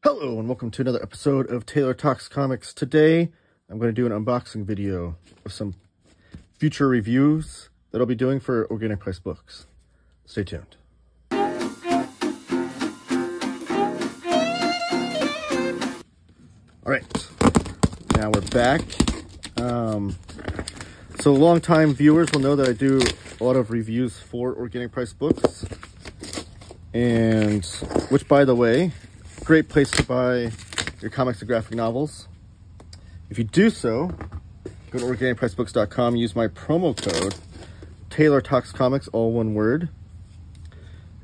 Hello and welcome to another episode of Taylor Talks Comics. Today I'm going to do an unboxing video of some future reviews that I'll be doing for organic price books. Stay tuned. Alright, now we're back. So long-time viewers will know that I do a lot of reviews for organic price books. And, which by the way, great place to buy your comics and graphic novels. If you do so, go to organicpricebooks.com, use my promo code Taylor Talks Comics, all one word,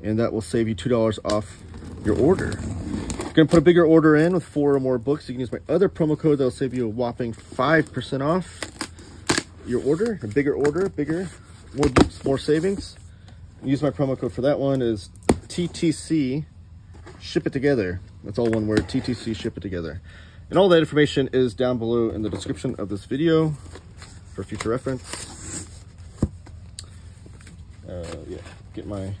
and that will save you $2 off your order. If you're gonna put a bigger order in with 4 or more books, you can use my other promo code that will save you a whopping 5% off your order. A bigger order, more books, more savings. Use my promo code for that one is TTC Ship It Together. That's all one word, TTC Ship It Together. And all that information is down below in the description of this video for future reference. Yeah, get my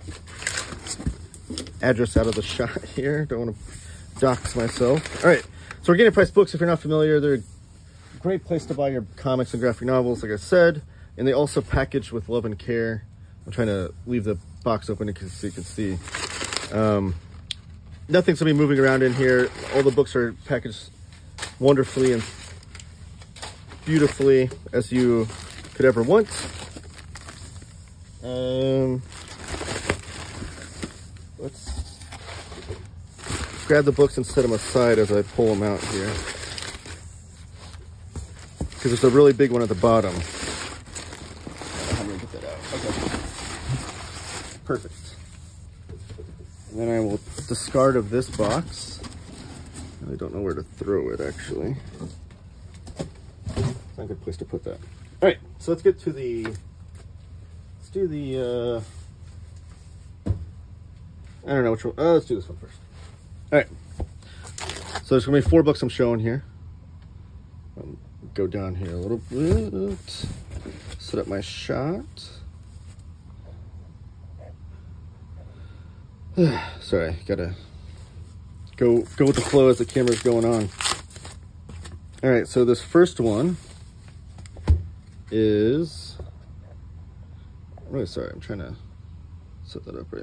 address out of the shot here. Don't want to dox myself. All right, so organic price books, if you're not familiar, they're a great place to buy your comics and graphic novels, like I said, and they also package with love and care. I'm trying to leave the box open so you can see. Nothing's gonna be moving around in here. All the books are packaged wonderfully and beautifully as you could ever want. Let's grab the books and set them aside as I pull them out here, because there's a really big one at the bottom. How do I get that out? Okay, perfect. And then I will discard of this box. I don't know where to throw it, actually. It's not a good place to put that. All right, so let's get to the, let's do the, I don't know which one. Oh, let's do this one first. All right, so there's gonna be 4 books I'm showing here. Go down here a little bit, set up my shot. Sorry, gotta go with the flow as the camera's going on. All right, so this first one is, I'm really sorry, I'm trying to set that up right.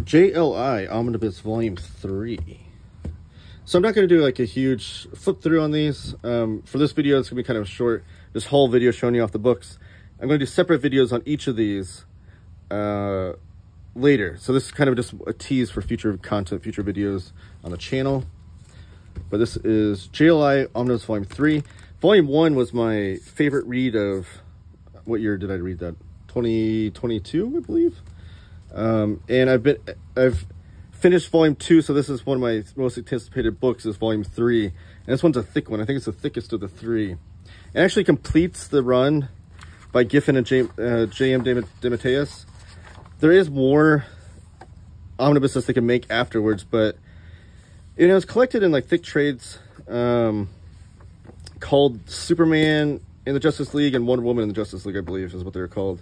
JLI Omnibus Volume 3. So I'm not gonna do like a huge flip through on these. For this video, it's gonna be kind of short, this whole video showing you off the books. I'm gonna do separate videos on each of these later. So this is kind of just a tease for future content, future videos on the channel. But this is JLI Omnibus Volume 3. Volume 1 was my favorite read of, what year did I read that? 2022, I believe. And I've finished Volume 2, so this is one of my most anticipated books, is Volume 3. And this one's a thick one. I think it's the thickest of the 3. It actually completes the run by Giffen and J.M. DeMatteis. There is more omnibuses they can make afterwards, but you know, it's collected in like thick trades called Superman in the Justice League and Wonder Woman in the Justice League, I believe is what they're called.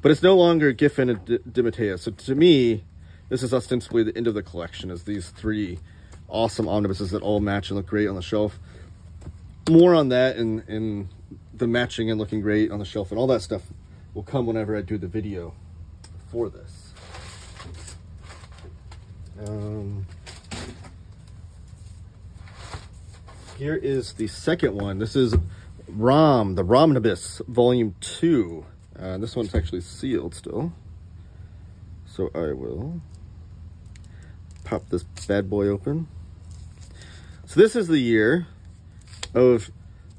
But it's no longer Giffen and DeMatteis. So to me, this is ostensibly the end of the collection, is these 3 awesome omnibuses that all match and look great on the shelf. More on that and the matching and looking great on the shelf and all that stuff will come whenever I do the video for this. Here is the second one. This is the Omnibus Volume 2. This one's actually sealed still. So I will pop this bad boy open. So this is the year of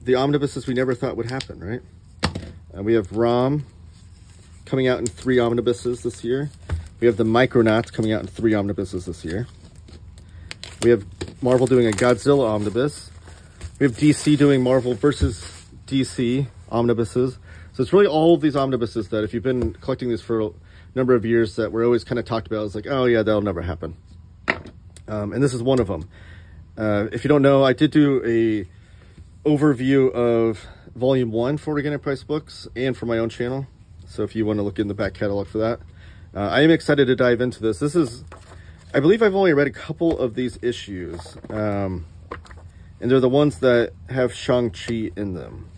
the omnibuses we never thought would happen, right? We have Rom coming out in 3 omnibuses this year. We have the Micronauts coming out in 3 omnibuses this year. We have Marvel doing a Godzilla omnibus. We have DC doing Marvel versus DC omnibuses. So it's really all of these omnibuses that, if you've been collecting these for a number of years, that we're always kind of talked about. It's like, oh yeah, that'll never happen. And this is one of them. If you don't know, I did do a overview of Volume 1 for organic price books and for my own channel. So if you want to look in the back catalog for that. I am excited to dive into this. This is I believe I've only read a couple of these issues, and they're the ones that have Shang-Chi in them.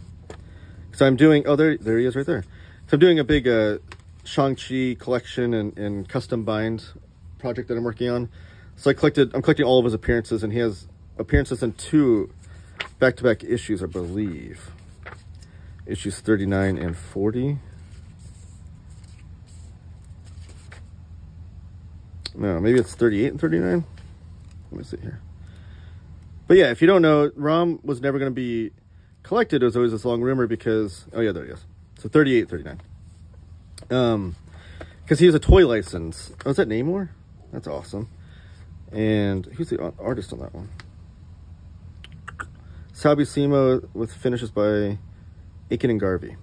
So I'm doing, oh, there he is right there. So I'm doing a big Shang-Chi collection and custom bind project that I'm working on. So I'm collecting all of his appearances, and he has appearances in 2 back-to-back issues, I believe. Issues 39 and 40. No, maybe it's 38 and 39. Let me see here. But yeah, if you don't know, Rom was never going to be collected. It was always this long rumor because, oh yeah, there he is. So 38, 39. Because he has a toy license. Oh, is that Namor? That's awesome. And who's the artist on that one? Sal Buscema with finishes by Aiken and Garvey.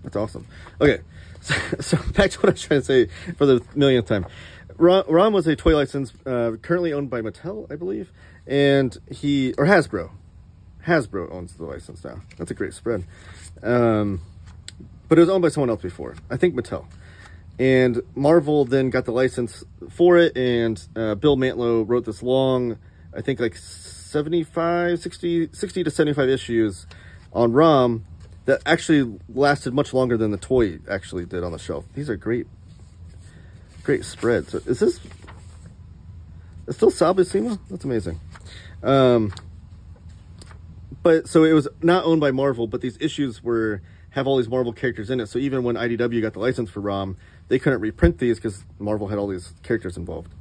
That's awesome. Okay, so back to what I was trying to say for the millionth time. Rom was a toy license currently owned by Mattel, I believe, and or Hasbro. Hasbro owns the license now. That's a great spread. But it was owned by someone else before. I think Mattel. And Marvel then got the license for it, and Bill Mantlo wrote this long, I think like 60 to 75 issues on Rom that actually lasted much longer than the toy actually did on the shelf. These are great spreads. So is this, it's still Sal Buscema? That's amazing. But so it was not owned by Marvel, but these issues have all these Marvel characters in it. So even when IDW got the license for Rom, they couldn't reprint these because Marvel had all these characters involved.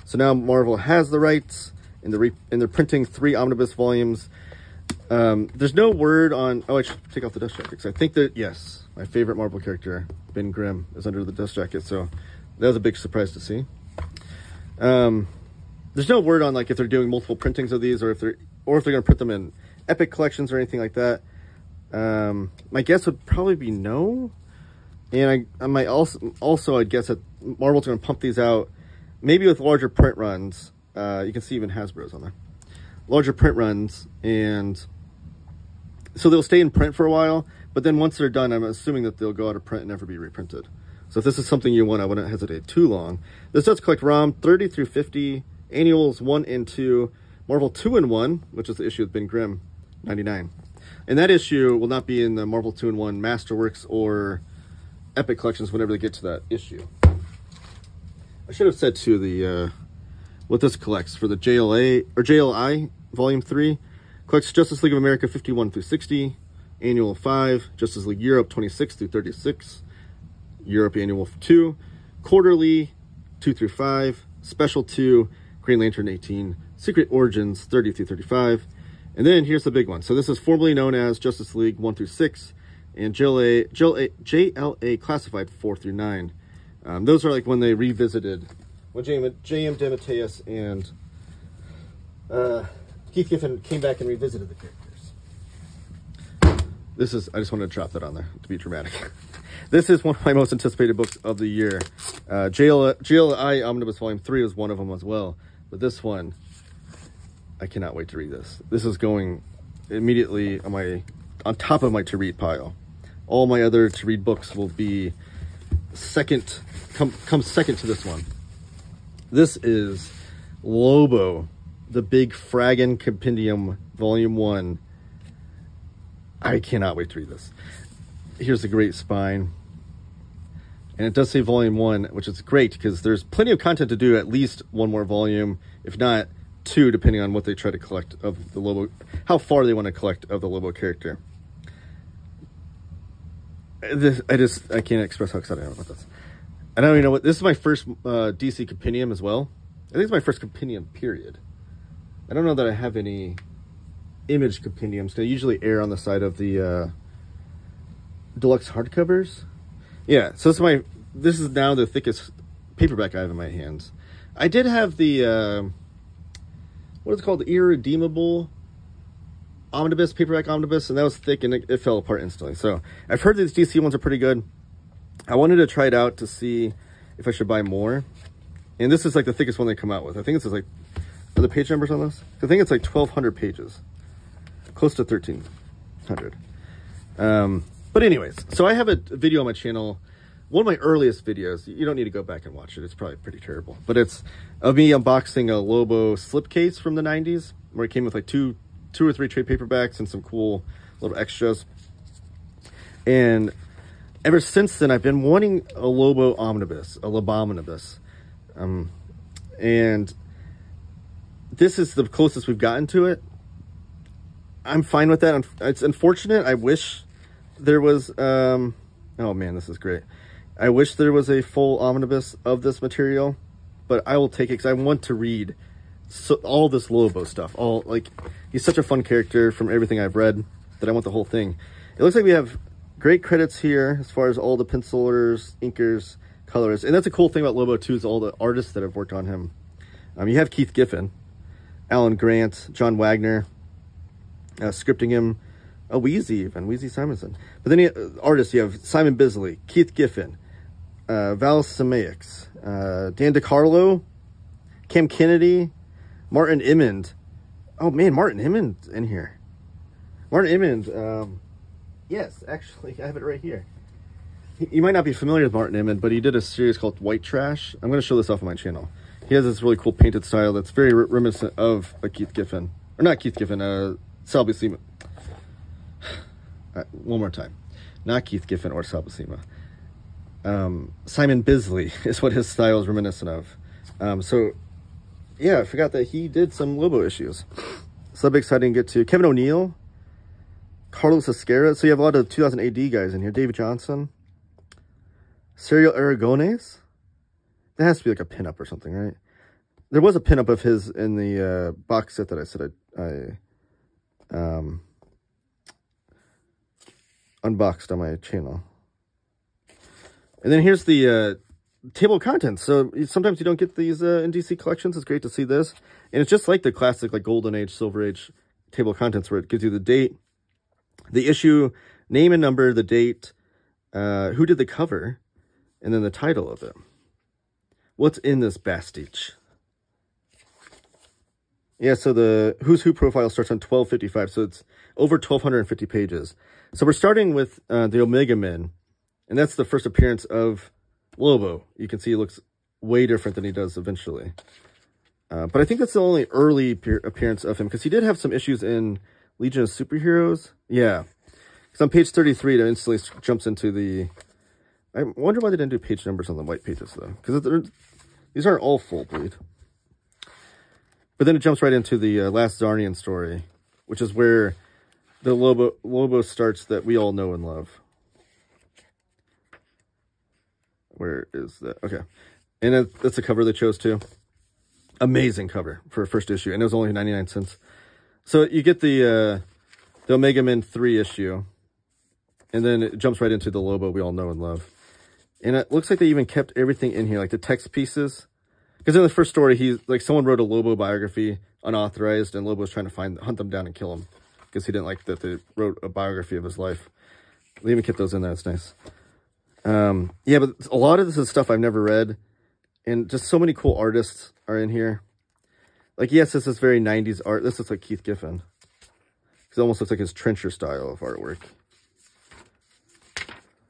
So now Marvel has the rights, and they're printing 3 omnibus volumes. There's no word on, oh, I should take off the dust jacket, because I think that, yes, my favorite Marvel character, Ben Grimm, is under the dust jacket, so that was a big surprise to see. There's no word on like if they're doing multiple printings of these, or if they're going to print them in Epic collections or anything like that. My guess would probably be no. And I might also I'd guess that Marvel's going to pump these out, maybe with larger print runs. You can see even Hasbro's on there. Larger print runs, and so they'll stay in print for a while, but then once they're done, I'm assuming that they'll go out of print and never be reprinted. So if this is something you want, I wouldn't hesitate too long. This does collect ROM 30 through 50, annuals 1 and 2, Marvel 2 and 1, which is the issue with Ben Grimm, 99. And that issue will not be in the Marvel 2 and 1 Masterworks or Epic collections whenever they get to that issue. I should have said too the what this collects for the JLI Volume 3 collects Justice League of America 51 through 60, Annual 5, Justice League Europe 26 through 36, Europe Annual 2, Quarterly 2 through 5, Special 2, Green Lantern 18, Secret Origins 30 through 35, and then here's the big one. So this is formerly known as Justice League 1 through 6, and JLA Classified 4 through 9. Those are like when they revisited, when J.M. DeMatteis and Keith Giffen came back and revisited the characters. This is, I just wanted to drop that on there to be dramatic. This is one of my most anticipated books of the year. JLI Omnibus Volume 3 was one of them as well. But this one, I cannot wait to read this. This is going immediately on top of my to-read pile. All my other to-read books will be second, come second to this one. This is Lobo, the Big Fraggin' Compendium, Volume 1. I cannot wait to read this. Here's the great spine. And it does say Volume 1, which is great because there's plenty of content to do, at least one more volume, if not 2, depending on what they try to collect of the Lobo, how far they want to collect of the Lobo character. I can't express how excited I am about this. I don't even know what, this is my first DC Compendium as well. I think it's my first Compendium, period. I don't know that I have any Image Compendiums. They usually err on the side of the deluxe hardcovers. Yeah, so this is now the thickest paperback I have in my hands. I did have the, what is it called? The Irredeemable Omnibus, paperback Omnibus, and that was thick and it fell apart instantly. So I've heard these DC ones are pretty good. I wanted to try it out to see if I should buy more. And this is like the thickest one they come out with. I think this is like, are the page numbers on this? I think it's like 1,200 pages. Close to 1,300. But anyways, so I have a video on my channel one of my earliest videos. You don't need to go back and watch it. It's probably pretty terrible. But it's of me unboxing a Lobo slipcase from the 90s, where it came with like two or three trade paperbacks and some cool little extras. And ever since then, I've been wanting a Lobo Omnibus, a Omnibus. And this is the closest we've gotten to it. I'm fine with that. It's unfortunate. I wish there was, oh man, this is great. I wish there was a full omnibus of this material, but I will take it because I want to read all this Lobo stuff. He's such a fun character from everything I've read that I want the whole thing. It looks like we have great credits here as far as all the pencilers, inkers, colorists. And that's a cool thing about Lobo too, is all the artists that have worked on him. You have Keith Giffen, Alan Grant, John Wagner, scripting him, Wheezy Simonson. But then artists, you have Simon Bisley, Keith Giffen, Val Samaix, Dan DiCarlo, Cam Kennedy, Martin Emmond. Oh man, Martin Emmond's in here. Martin Emmond, yes, actually, I have it right here. You might not be familiar with Martin Emmond, but he did a series called White Trash. I'm going to show this off on my channel. He has this really cool painted style that's very reminiscent of a Keith Giffen. Or not Keith Giffen, Sal Buscema. One more time. Not Keith Giffen or Sal Buscema. Simon Bisley is what his style is reminiscent of. So, yeah, I forgot that he did some Lobo issues. So that'll be exciting to get to. Kevin O'Neill, Carlos Esquera. So you have a lot of 2000 AD guys in here. David Johnson. Serial Aragones. That has to be like a pinup or something, right? There was a pinup of his in the box set that I said I unboxed on my channel. And then here's the table of contents. So sometimes you don't get these in DC collections. It's great to see this. And it's just like the classic like Golden Age, Silver Age table of contents, where it gives you the date, the issue, name and number, the date, who did the cover, and then the title of it. What's in this Bastich? Yeah, so the Who's Who profile starts on 1255, so it's over 1,250 pages. So we're starting with the Omega Men, and that's the first appearance of Lobo. You can see he looks way different than he does eventually. But I think that's the only early appearance of him, because he did have some issues in Legion of Superheroes. Yeah, because on page 33, it instantly jumps into the... I wonder why they didn't do page numbers on the white pages, though. Because these aren't all full bleed. But then it jumps right into the last Zarnian story, which is where the Lobo starts that we all know and love. Where is that? Okay. And that's the cover they chose, too. Amazing cover for a first issue. And it was only 99 cents. So you get the Omega Men 3 issue. And then it jumps right into the Lobo we all know and love. And it looks like they even kept everything in here, like the text pieces. Because in the first story, someone wrote a Lobo biography, unauthorized, and Lobo was trying to hunt them down and kill him. Because he didn't like that they wrote a biography of his life. They even kept those in there, it's nice. Yeah, but a lot of this is stuff I've never read. And just so many cool artists are in here. Like, yes, this is very 90s art. This looks like Keith Giffen. It almost looks like his trencher style of artwork.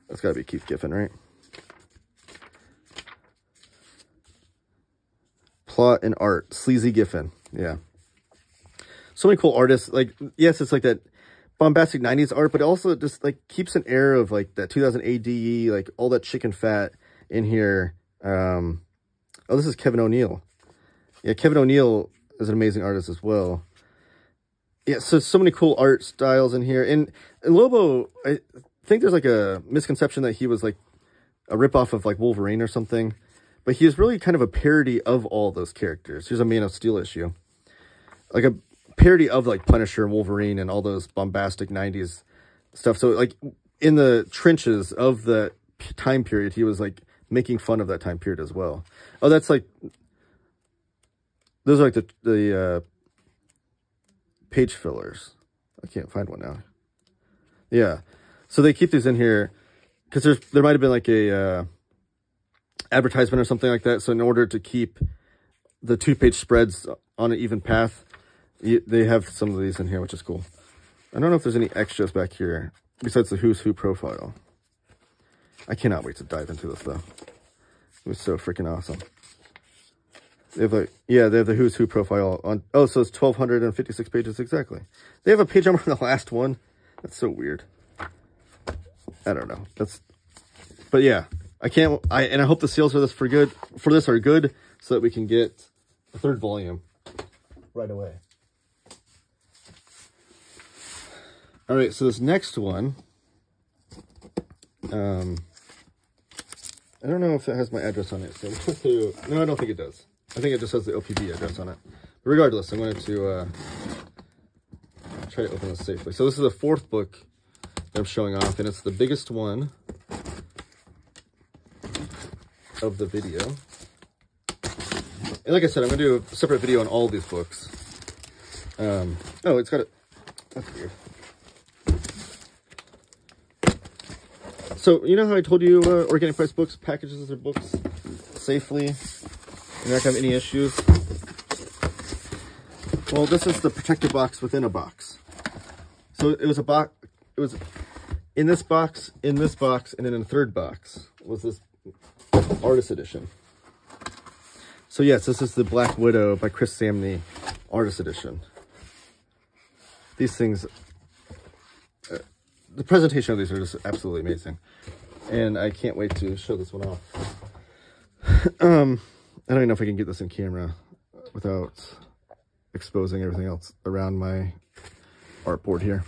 That's got to be Keith Giffen, right? Plot and art. Sleazy Giffen. Yeah. So many cool artists. Like, yes, it's like that bombastic 90s art, but it also just like keeps an air of like that 2000 AD, like all that chicken fat in here. Oh, this is Kevin O'Neill. Yeah, Kevin O'Neill is an amazing artist as well. Yeah, so many cool art styles in here. And Lobo, I think there's like a misconception that he was like a ripoff of like Wolverine or something. But he is really kind of a parody of all those characters. Here's a Man of Steel issue. Like a parody of like Punisher and Wolverine and all those bombastic 90s stuff. So like in the trenches of the time period, he was like making fun of that time period as well. Oh, that's like... Those are like the page fillers. I can't find one now. Yeah. So they keep these in here because there might have been like a... advertisement or something like that. So in order to keep the 2-page spreads on an even path, they have some of these in here, which is cool. I don't know if there's any extras back here besides the Who's Who profile. I cannot wait to dive into this, though. It was so freaking awesome. They have like, yeah, they have the Who's Who profile on. Oh, so it's 1,256 pages exactly. They have a page number on the last one. That's so weird. I don't know. But yeah, I hope the sales for this are good, so that we can get a third volume right away. All right, so this next one, I don't know if it has my address on it. So no, I don't think it does. I think it just has the OPB address on it. But regardless, I'm going to try to open this safely. So this is the fourth book that I'm showing off, and it's the biggest one of the video. And like I said, I'm going to do a separate video on all of these books. Oh, it's got it. That's weird. So, you know how I told you organic price books packages their books safely? You're not going to have any issues? Well, this is the protective box within a box. So it was a box, it was in this box, and then in a third box was this artist edition. So yes, this is the Black Widow by Chris Samnee artist edition. These things, the presentation of these are just absolutely amazing. And I can't wait to show this one off. I don't even know if I can get this in camera without exposing everything else around my artboard here.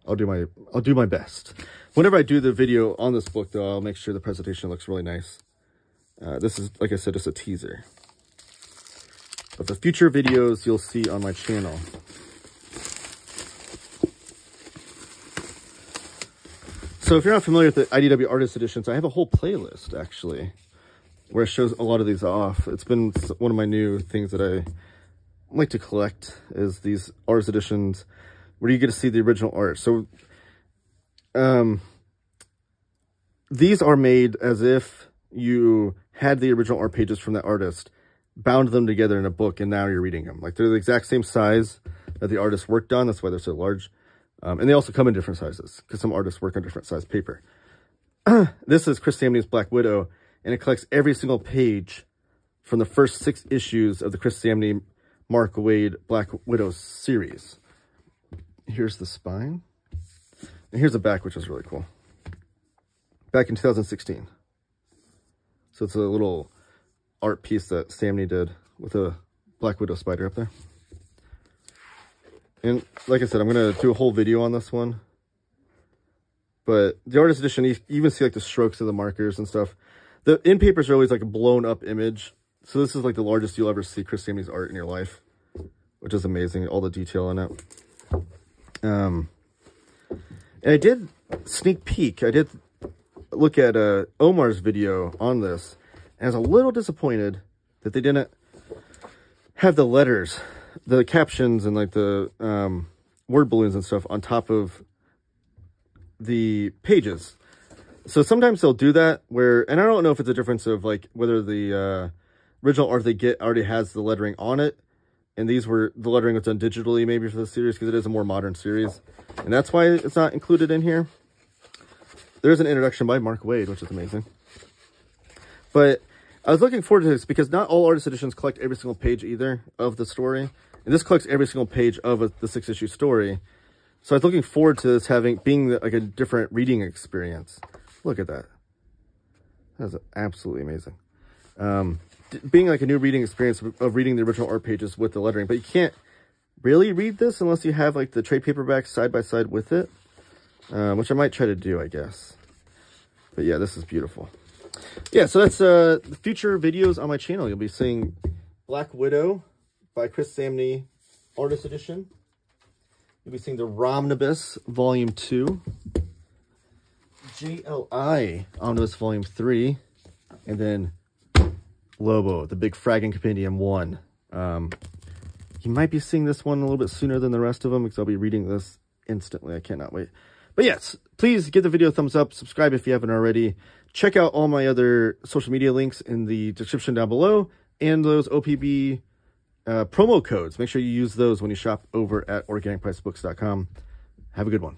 I'll do my best. Whenever I do the video on this book, though, I'll make sure the presentation looks really nice. This is, like I said, just a teaser of the future videos you'll see on my channel. So if you're not familiar with the IDW Artist Editions, I have a whole playlist, actually, where it shows a lot of these off. It's been one of my new things that I like to collect, is these artist editions where you get to see the original art. So these are made as if you had the original art pages from that artist, bound them together in a book, and now you're reading them. Like, they're the exact same size that the artist worked on. That's why they're so large. And they also come in different sizes, because some artists work on different size paper. This is Chris Samnee's Black Widow, and it collects every single page from the first 6 issues of the Chris Samnee, Mark Waid Black Widow series. Here's the spine. And here's the back, which is really cool. Back in 2016. So it's a little art piece that Samnee did with a Black Widow spider up there. And like I said, I'm going to do a whole video on this one. But the artist edition, you even see like the strokes of the markers and stuff. The in papers are always like a blown up image. So this is like the largest you'll ever see Chris Samnee's art in your life, which is amazing. All the detail in it. And I did sneak peek. I did look at Omar's video on this, and I was a little disappointed that they didn't have the letters, the captions, and like the word balloons and stuff on top of the pages. So sometimes they'll do that where, and I don't know if it's a difference of like whether the original art they get already has the lettering on it, and these were, the lettering was done digitally maybe for the series because it is a more modern series, and that's why it's not included in here. There's an introduction by Mark Waid, which is amazing. But I was looking forward to this because not all artist editions collect every single page either of the story, and this collects every single page of the 6-issue story. So I was looking forward to this being like a different reading experience. Look at that. That's absolutely amazing. Being like a new reading experience of reading the original art pages with the lettering. But you can't really read this unless you have like the trade paperback side by side with it. Which I might try to do, I guess. But yeah, this is beautiful. Yeah, so that's the future videos on my channel. You'll be seeing Black Widow by Chris Samnee Artist Edition. You'll be seeing the Omnibus Volume 2. JLI Omnibus Volume 3. And then Lobo, the Big Fragging Compendium 1. You might be seeing this one a little bit sooner than the rest of them because I'll be reading this instantly. I cannot wait. But yes, please give the video a thumbs up. Subscribe if you haven't already. Check out all my other social media links in the description down below. And those OPB promo codes. Make sure you use those when you shop over at organicpricebooks.com. Have a good one.